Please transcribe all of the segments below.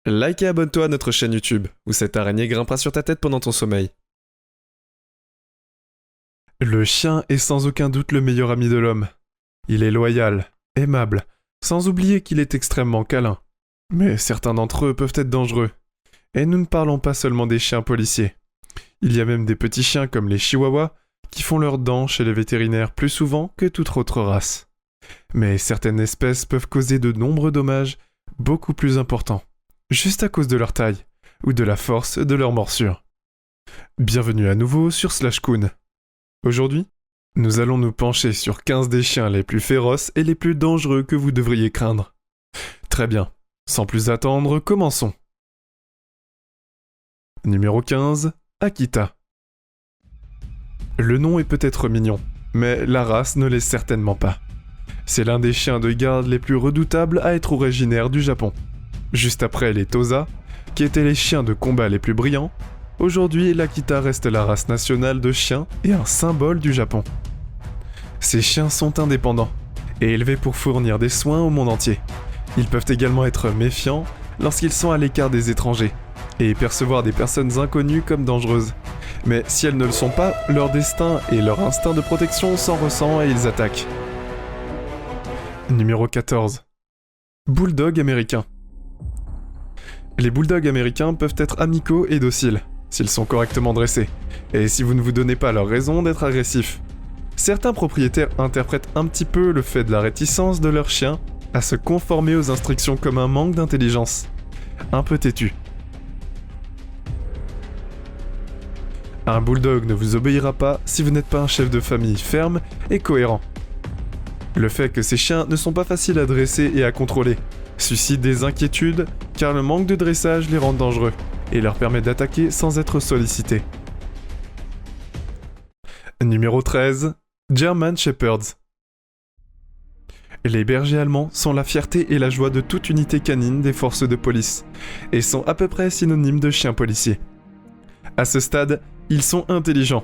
Like et abonne-toi à notre chaîne YouTube, où cette araignée grimpera sur ta tête pendant ton sommeil. Le chien est sans aucun doute le meilleur ami de l'homme. Il est loyal, aimable, sans oublier qu'il est extrêmement câlin. Mais certains d'entre eux peuvent être dangereux. Et nous ne parlons pas seulement des chiens policiers. Il y a même des petits chiens comme les chihuahuas qui font leurs dents chez les vétérinaires plus souvent que toute autre race. Mais certaines espèces peuvent causer de nombreux dommages beaucoup plus importants, juste à cause de leur taille ou de la force de leur morsure. Bienvenue à nouveau sur Slashcoon. Aujourd'hui, nous allons nous pencher sur 15 des chiens les plus féroces et les plus dangereux que vous devriez craindre. Très bien, sans plus attendre, commençons. Numéro 15, Akita. Le nom est peut-être mignon, mais la race ne l'est certainement pas. C'est l'un des chiens de garde les plus redoutables à être originaire du Japon. Juste après les Tosa, qui étaient les chiens de combat les plus brillants, aujourd'hui l'Akita reste la race nationale de chiens et un symbole du Japon. Ces chiens sont indépendants et élevés pour fournir des soins au monde entier. Ils peuvent également être méfiants lorsqu'ils sont à l'écart des étrangers et percevoir des personnes inconnues comme dangereuses. Mais si elles ne le sont pas, leur destin et leur instinct de protection s'en ressent et ils attaquent. Numéro 14. Bulldog américain. Les bulldogs américains peuvent être amicaux et dociles, s'ils sont correctement dressés, et si vous ne vous donnez pas leur raison d'être agressifs. Certains propriétaires interprètent un petit peu le fait de la réticence de leur chien à se conformer aux instructions comme un manque d'intelligence. Un peu têtu. Un bulldog ne vous obéira pas si vous n'êtes pas un chef de famille ferme et cohérent. Le fait que ces chiens ne sont pas faciles à dresser et à contrôler suscite des inquiétudes car le manque de dressage les rend dangereux et leur permet d'attaquer sans être sollicités. Numéro 13. German Shepherds. Les bergers allemands sont la fierté et la joie de toute unité canine des forces de police et sont à peu près synonymes de chiens policiers. À ce stade, ils sont intelligents,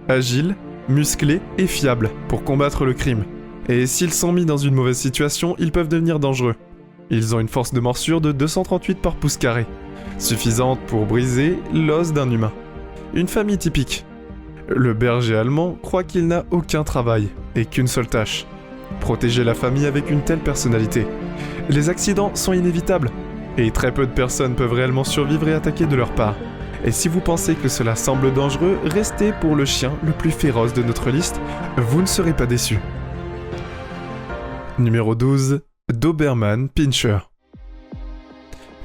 agiles, musclés et fiables pour combattre le crime. Et s'ils sont mis dans une mauvaise situation, ils peuvent devenir dangereux. Ils ont une force de morsure de 238 par pouce carré, suffisante pour briser l'os d'un humain. Une famille typique. Le berger allemand croit qu'il n'a aucun travail et qu'une seule tâche. Protéger la famille avec une telle personnalité. Les accidents sont inévitables, et très peu de personnes peuvent réellement survivre et attaquer de leur part. Et si vous pensez que cela semble dangereux, restez pour le chien le plus féroce de notre liste, vous ne serez pas déçus. Numéro 12. Doberman Pinscher.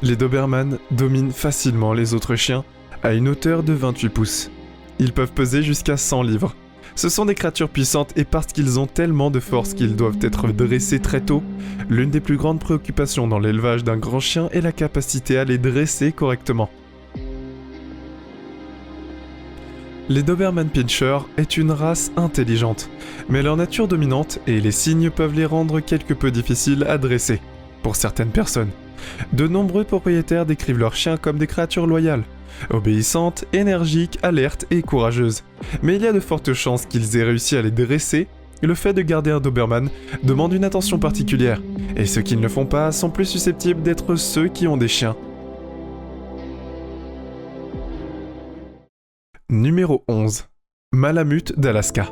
Les Doberman dominent facilement les autres chiens à une hauteur de 28 pouces. Ils peuvent peser jusqu'à 100 livres. Ce sont des créatures puissantes et parce qu'ils ont tellement de force qu'ils doivent être dressés très tôt, l'une des plus grandes préoccupations dans l'élevage d'un grand chien est la capacité à les dresser correctement. Les Doberman Pinscher est une race intelligente, mais leur nature dominante et les signes peuvent les rendre quelque peu difficiles à dresser, pour certaines personnes. De nombreux propriétaires décrivent leurs chiens comme des créatures loyales, obéissantes, énergiques, alertes et courageuses. Mais il y a de fortes chances qu'ils aient réussi à les dresser, et le fait de garder un Doberman demande une attention particulière, et ceux qui ne le font pas sont plus susceptibles d'être ceux qui ont des chiens. Numéro 11. Malamute d'Alaska.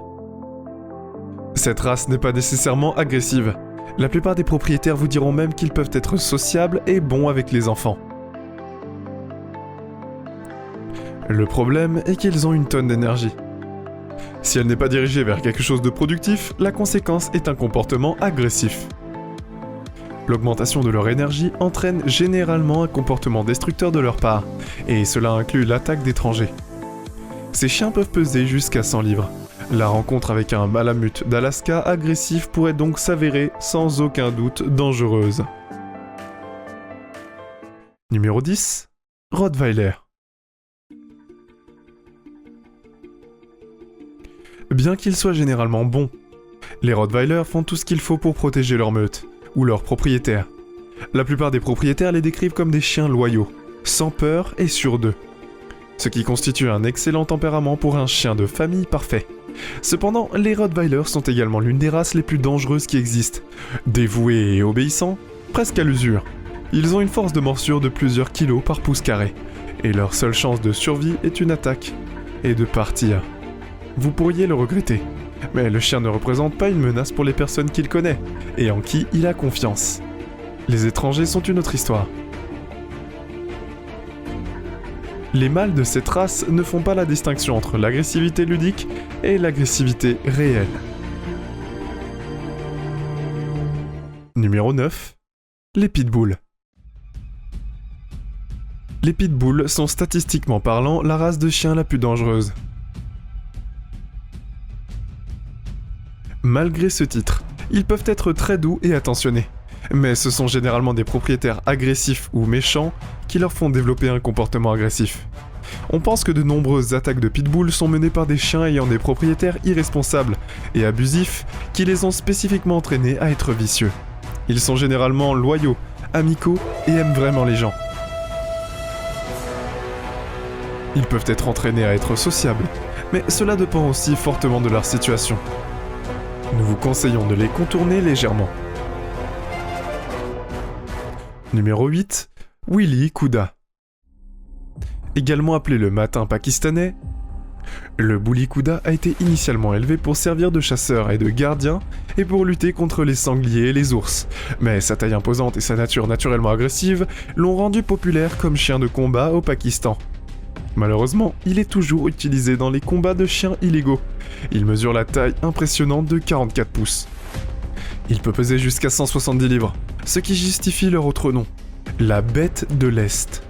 Cette race n'est pas nécessairement agressive. La plupart des propriétaires vous diront même qu'ils peuvent être sociables et bons avec les enfants. Le problème est qu'ils ont une tonne d'énergie. Si elle n'est pas dirigée vers quelque chose de productif, la conséquence est un comportement agressif. L'augmentation de leur énergie entraîne généralement un comportement destructeur de leur part, et cela inclut l'attaque d'étrangers. Ces chiens peuvent peser jusqu'à 100 livres. La rencontre avec un malamute d'Alaska agressif pourrait donc s'avérer sans aucun doute dangereuse. Numéro 10. Rottweiler. Bien qu'ils soient généralement bons, les Rottweilers font tout ce qu'il faut pour protéger leur meute, ou leurs propriétaires. La plupart des propriétaires les décrivent comme des chiens loyaux, sans peur et sûrs d'eux. Ce qui constitue un excellent tempérament pour un chien de famille parfait. Cependant, les Rottweilers sont également l'une des races les plus dangereuses qui existent. Dévoués et obéissants, presque à l'usure, Ils ont une force de morsure de plusieurs kilos par pouce carré, et leur seule chance de survie est une attaque, et de partir. Vous pourriez le regretter, mais le chien ne représente pas une menace pour les personnes qu'il connaît, et en qui il a confiance. Les étrangers sont une autre histoire. Les mâles de cette race ne font pas la distinction entre l'agressivité ludique et l'agressivité réelle. Numéro 9. Les pitbulls. Les pitbulls sont statistiquement parlant la race de chiens la plus dangereuse. Malgré ce titre, ils peuvent être très doux et attentionnés, mais ce sont généralement des propriétaires agressifs ou méchants qui leur font développer un comportement agressif. On pense que de nombreuses attaques de pitbull sont menées par des chiens ayant des propriétaires irresponsables et abusifs qui les ont spécifiquement entraînés à être vicieux. Ils sont généralement loyaux, amicaux et aiment vraiment les gens. Ils peuvent être entraînés à être sociables, mais cela dépend aussi fortement de leur situation. Nous vous conseillons de les contourner légèrement. Numéro 8. Willy Kuda. Également appelé le matin pakistanais, le Willy Kuda a été initialement élevé pour servir de chasseur et de gardien et pour lutter contre les sangliers et les ours, mais sa taille imposante et sa nature naturellement agressive l'ont rendu populaire comme chien de combat au Pakistan. Malheureusement, il est toujours utilisé dans les combats de chiens illégaux. Il mesure la taille impressionnante de 44 pouces. Il peut peser jusqu'à 170 livres, ce qui justifie leur autre nom, la bête de l'Est.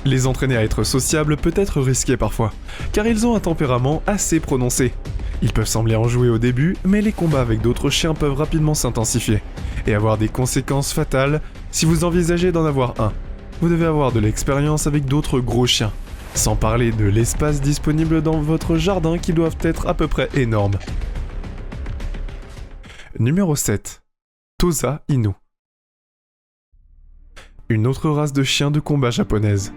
Les entraîner à être sociables peut être risqué parfois, car ils ont un tempérament assez prononcé. Ils peuvent sembler enjoués au début, mais les combats avec d'autres chiens peuvent rapidement s'intensifier, et avoir des conséquences fatales si vous envisagez d'en avoir un. Vous devez avoir de l'expérience avec d'autres gros chiens, sans parler de l'espace disponible dans votre jardin qui doivent être à peu près énormes. Numéro 7. Tosa Inu. Une autre race de chiens de combat japonaise.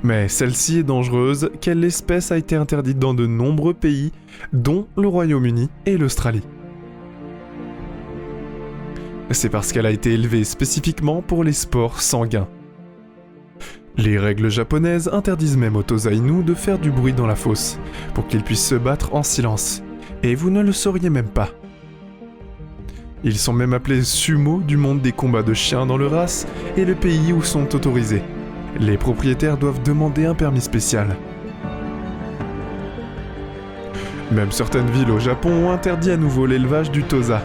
Mais celle-ci est dangereuse, car l'espèce a été interdite dans de nombreux pays, dont le Royaume-Uni et l'Australie. C'est parce qu'elle a été élevée spécifiquement pour les sports sanguins. Les règles japonaises interdisent même aux Tosa Inu de faire du bruit dans la fosse, pour qu'ils puissent se battre en silence, et vous ne le sauriez même pas. Ils sont même appelés sumo du monde des combats de chiens dans leur race et le pays où sont autorisés. Les propriétaires doivent demander un permis spécial. Même certaines villes au Japon ont interdit à nouveau l'élevage du Tosa.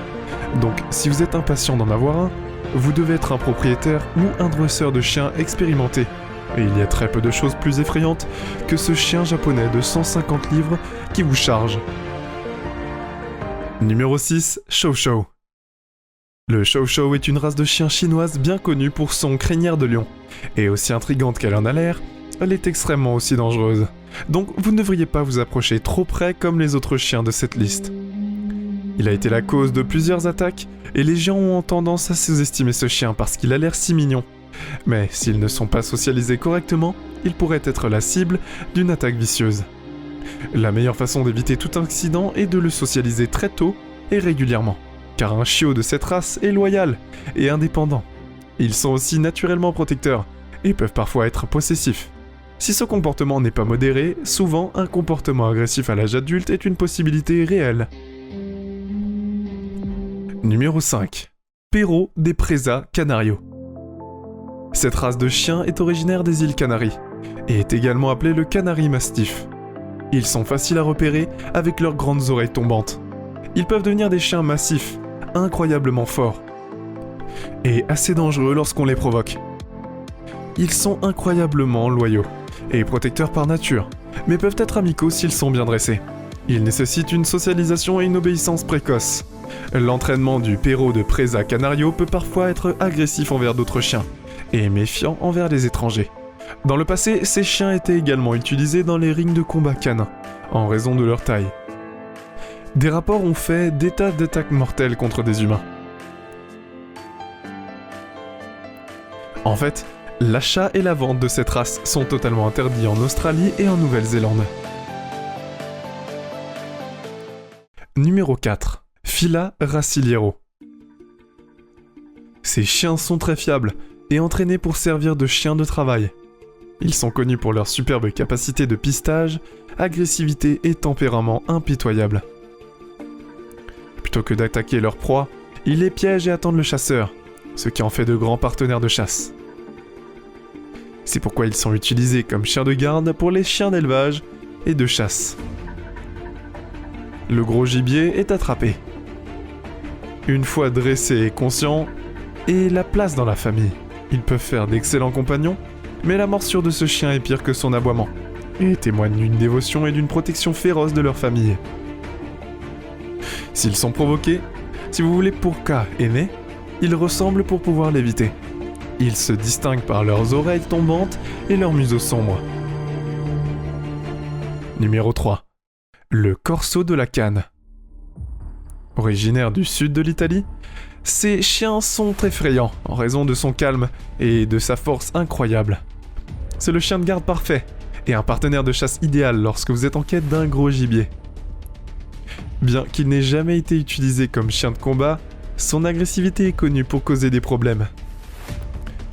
Donc si vous êtes impatient d'en avoir un, vous devez être un propriétaire ou un dresseur de chiens expérimenté. Et il y a très peu de choses plus effrayantes que ce chien japonais de 150 livres qui vous charge. Numéro 6. Chow Chow. Le Chow Chow est une race de chien chinoise bien connue pour son crinière de lion. Et aussi intrigante qu'elle en a l'air, elle est extrêmement aussi dangereuse. Donc vous ne devriez pas vous approcher trop près comme les autres chiens de cette liste. Il a été la cause de plusieurs attaques, et les gens ont tendance à sous-estimer ce chien parce qu'il a l'air si mignon. Mais s'ils ne sont pas socialisés correctement, il pourrait être la cible d'une attaque vicieuse. La meilleure façon d'éviter tout incident est de le socialiser très tôt et régulièrement. Car un chiot de cette race est loyal et indépendant. Ils sont aussi naturellement protecteurs et peuvent parfois être possessifs. Si ce comportement n'est pas modéré, souvent un comportement agressif à l'âge adulte est une possibilité réelle. Numéro 5. Perro des Presa Canario. Cette race de chien est originaire des îles Canaries et est également appelée le Canary Mastiff. Ils sont faciles à repérer avec leurs grandes oreilles tombantes. Ils peuvent devenir des chiens massifs, incroyablement forts, et assez dangereux lorsqu'on les provoque. Ils sont incroyablement loyaux et protecteurs par nature, mais peuvent être amicaux s'ils sont bien dressés. Ils nécessitent une socialisation et une obéissance précoce. L'entraînement du Perro de Presa Canario peut parfois être agressif envers d'autres chiens, et méfiant envers les étrangers. Dans le passé, ces chiens étaient également utilisés dans les rings de combat canins, en raison de leur taille. Des rapports ont fait des tas d'attaques mortelles contre des humains. En fait, l'achat et la vente de cette race sont totalement interdits en Australie et en Nouvelle-Zélande. Numéro 4. Fila Raciliero. Ces chiens sont très fiables et entraînés pour servir de chiens de travail. Ils sont connus pour leur superbe capacité de pistage, agressivité et tempérament impitoyable. Plutôt que d'attaquer leur proie, ils les piègent et attendent le chasseur, ce qui en fait de grands partenaires de chasse. C'est pourquoi ils sont utilisés comme chiens de garde pour les chiens d'élevage et de chasse. Le gros gibier est attrapé. Une fois dressés et conscients, et la place dans la famille, ils peuvent faire d'excellents compagnons, mais la morsure de ce chien est pire que son aboiement, et témoigne d'une dévotion et d'une protection féroce de leur famille. S'ils sont provoqués, si vous voulez pour cas aîné, ils ressemblent pour pouvoir l'éviter. Ils se distinguent par leurs oreilles tombantes et leur museau sombre. Numéro 3. Le corso de la Canne. Originaire du sud de l'Italie, ces chiens sont effrayants en raison de son calme et de sa force incroyable. C'est le chien de garde parfait et un partenaire de chasse idéal lorsque vous êtes en quête d'un gros gibier. Bien qu'il n'ait jamais été utilisé comme chien de combat, son agressivité est connue pour causer des problèmes.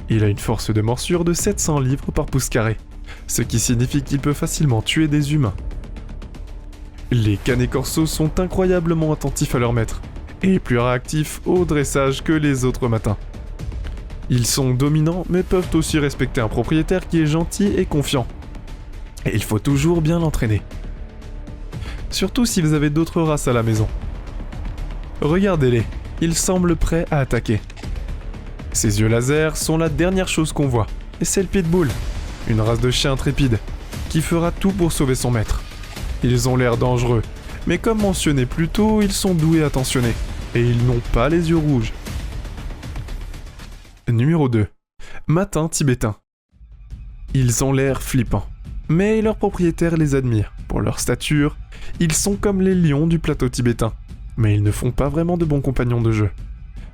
Il a une force de morsure de 700 livres par pouce carré, ce qui signifie qu'il peut facilement tuer des humains. Les canets corsos sont incroyablement attentifs à leur maître, et plus réactifs au dressage que les autres matins. Ils sont dominants mais peuvent aussi respecter un propriétaire qui est gentil et confiant. Et il faut toujours bien l'entraîner. Surtout si vous avez d'autres races à la maison. Regardez-les, ils semblent prêts à attaquer. Ses yeux laser sont la dernière chose qu'on voit, et c'est le pitbull, une race de chien intrépide, qui fera tout pour sauver son maître. Ils ont l'air dangereux, mais comme mentionné plus tôt, ils sont doux et attentionnés, et ils n'ont pas les yeux rouges. Numéro 2. Matin tibétain. Ils ont l'air flippants, mais leurs propriétaires les admirent. Pour leur stature, ils sont comme les lions du plateau tibétain, mais ils ne font pas vraiment de bons compagnons de jeu.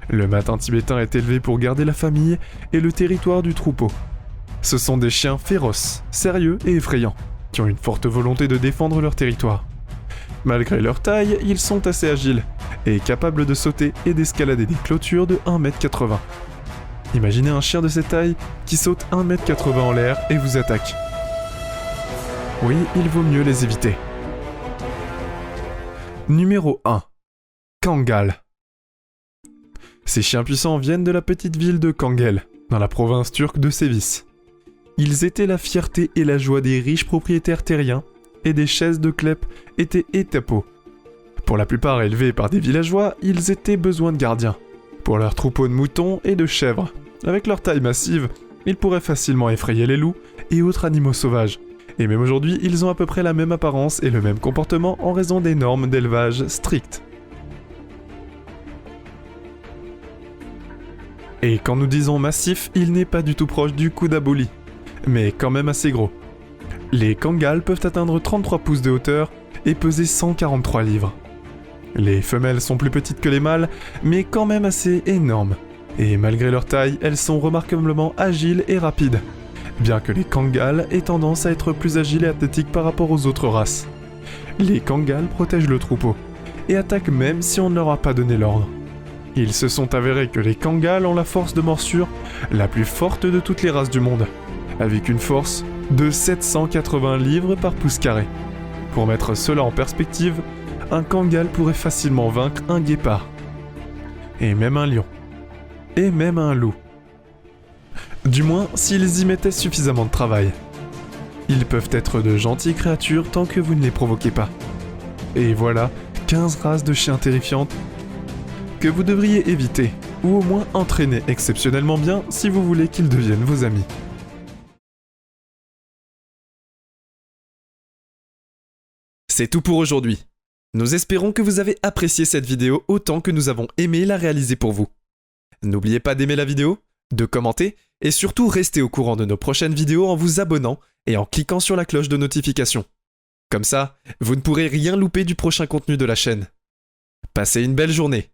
Le matin tibétain est élevé pour garder la famille et le territoire du troupeau. Ce sont des chiens féroces, sérieux et effrayants, qui ont une forte volonté de défendre leur territoire. Malgré leur taille, ils sont assez agiles, et capables de sauter et d'escalader des clôtures de 1,80 m. Imaginez un chien de cette taille qui saute 1,80 m en l'air et vous attaque. Oui, il vaut mieux les éviter. Numéro 1. Kangal. Ces chiens puissants viennent de la petite ville de Kangel, dans la province turque de Sévis. Ils étaient la fierté et la joie des riches propriétaires terriens, et des chaises de Klep étaient étapos. Pour la plupart élevés par des villageois, ils étaient besoin de gardiens. Pour leurs troupeaux de moutons et de chèvres. Avec leur taille massive, ils pourraient facilement effrayer les loups et autres animaux sauvages. Et même aujourd'hui, ils ont à peu près la même apparence et le même comportement en raison des normes d'élevage strictes. Et quand nous disons massif, il n'est pas du tout proche du Kudaboli, mais quand même assez gros. Les Kangals peuvent atteindre 33 pouces de hauteur et peser 143 livres. Les femelles sont plus petites que les mâles, mais quand même assez énormes. Et malgré leur taille, elles sont remarquablement agiles et rapides, bien que les Kangals aient tendance à être plus agiles et athlétiques par rapport aux autres races. Les Kangals protègent le troupeau, et attaquent même si on ne leur a pas donné l'ordre. Ils se sont avérés que les Kangals ont la force de morsure la plus forte de toutes les races du monde, avec une force de 780 livres par pouce carré. Pour mettre cela en perspective, un Kangal pourrait facilement vaincre un guépard, et même un lion, et même un loup. Du moins, s'ils y mettaient suffisamment de travail. Ils peuvent être de gentilles créatures tant que vous ne les provoquez pas. Et voilà 15 races de chiens terrifiantes que vous devriez éviter, ou au moins entraîner exceptionnellement bien si vous voulez qu'ils deviennent vos amis. C'est tout pour aujourd'hui. Nous espérons que vous avez apprécié cette vidéo autant que nous avons aimé la réaliser pour vous. N'oubliez pas d'aimer la vidéo, de commenter, et surtout restez au courant de nos prochaines vidéos en vous abonnant et en cliquant sur la cloche de notification. Comme ça, vous ne pourrez rien louper du prochain contenu de la chaîne. Passez une belle journée.